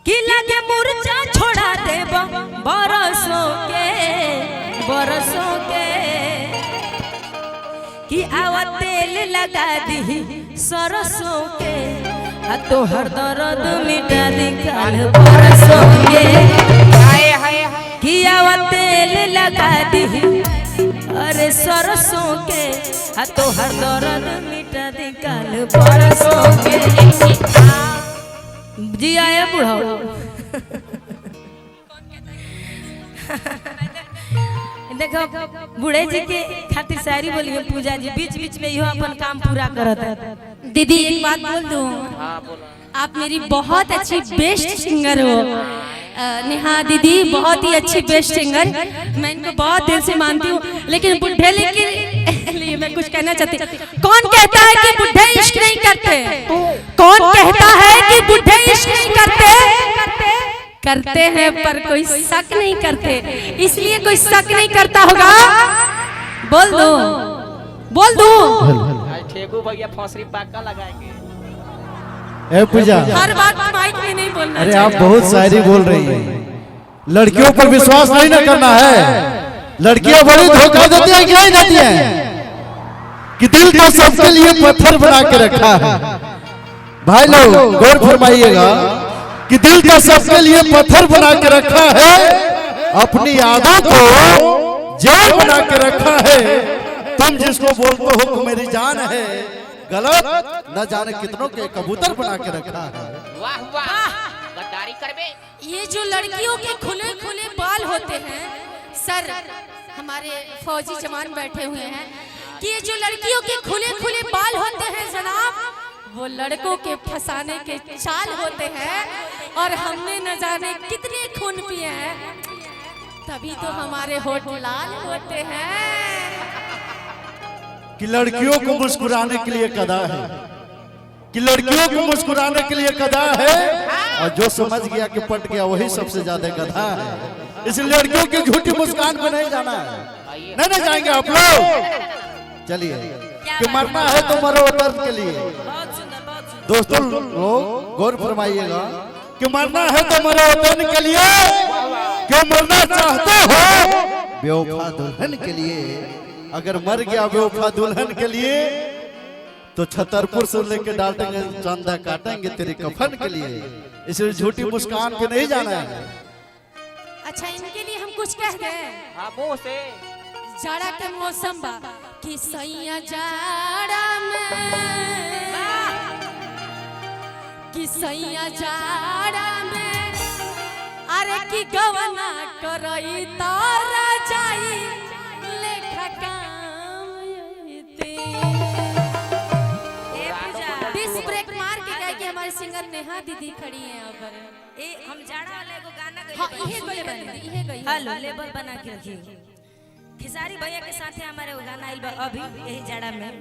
कि लगे मुरझा छोड़ा देब बरसों के कि आवा तेल लगा दी सरसों के तो हर दर्द मिटा दी काल बरसों के कि आवा तेल लगा दी अरे सरसों के तो हर दर्द मिटा दी काल बरसों के। जी आए बुढ़ाओ देखो बूढ़े जी के खातिर शायरी बोलिए पूजा जी बीच बीच में यो अपन काम पूरा करत है। दीदी एक बात बोल दूं, आप मेरी बहुत अच्छी बेस्ट सिंगर हो। नेहा दीदी बहुत ही अच्छी बेस्ट सिंगर, मैं इनको बहुत दिल से मानती हूँ। लेकिन बुढ़े लिए मैं कुछ कहना चाहती हूँ। कौन कहता है कि बुढ़े इश्क नहीं करते? कौन कहता है कि बुढ़े इश्क नहीं करते? करते हैं पर कोई शक नहीं करते, इसलिए कोई शक नहीं करता होगा। बोल दो ठेकू भैया फौसरी पाका लगाएंगे। ए पूजा हर बात माइक में नहीं बोलना। अरे आप बहुत शायरी बोल रही हैं। लड़कियों पर विश्वास नहीं ना करना है। लड़कियां बड़ी धोखा देती हैं कि नहीं देती हैं कि दिल तो सबके लिए पत्थर बना के रखा है। भाई लोग गौर फरमाइएगा कि दिल तो सबके लिए पत्थर बना के रखा है, अपनी यादों को जेल बना के रखा है। तुम जिसको बोलते हो कि मेरी जान है, गलत न जाने कितनों के कबूतर बना के रखा है। वाह वाह गद्दारी करबे। ये जो लड़कियों के खुले खुले बाल होते हैं, सर हमारे फौजी जवान बैठे हुए हैं, कि ये जो लड़कियों के खुले खुले बाल होते हैं जनाब, वो लड़कों के फंसाने के चाल होते हैं। और हमने न जाने कितने खून पिए हैं, तभी तो हमारे होठ लाल होते हैं। कि लड़कियों को मुस्कुराने के लिए कदा है, कि लड़कियों को मुस्कुराने के लिए कदा है, और जो समझ गया कि पट गया वही सबसे ज्यादा गधा है। इसलिए लड़कियों की झूठी मुस्कान पे नहीं जाना है। नहीं जाएंगे आप लोग। चलिए कि मरना है तो मरो वतन के लिए। दोस्तों लोग गौर फरमाइएगा कि मरना है तो मरो वतन के लिए, क्यों मरना चाहते हो बेवफा दुल्हन के लिए। अगर मर गया बेवफा दुल्हन के लिए तो छतरपुर से लेके डालेंगे चंदा काटेंगे तेरे कफन के लिए। इसलिए झूठी मुस्कान पे नहीं जाना है। अच्छा इनके लिए हम कुछ कह दें? हाँ मुंह से। जाड़ा के मौसम बा कि सैया जाड़ा में, कि सैया जाड़ा में, अरे की गवना करई तारा जाई लेखा काम येते। डिस ब्रेक मार के गए कि हमारे सिंगर नेहा दीदी खड़ी हैं यहाँ पर। हम जाड़ा वाले को गाना हाँ ये गई हेलो लेबल बना के रखिए। खिसारी भैया के साथ हमारे वो गाना आइल बा अभी यही जाड़ा में।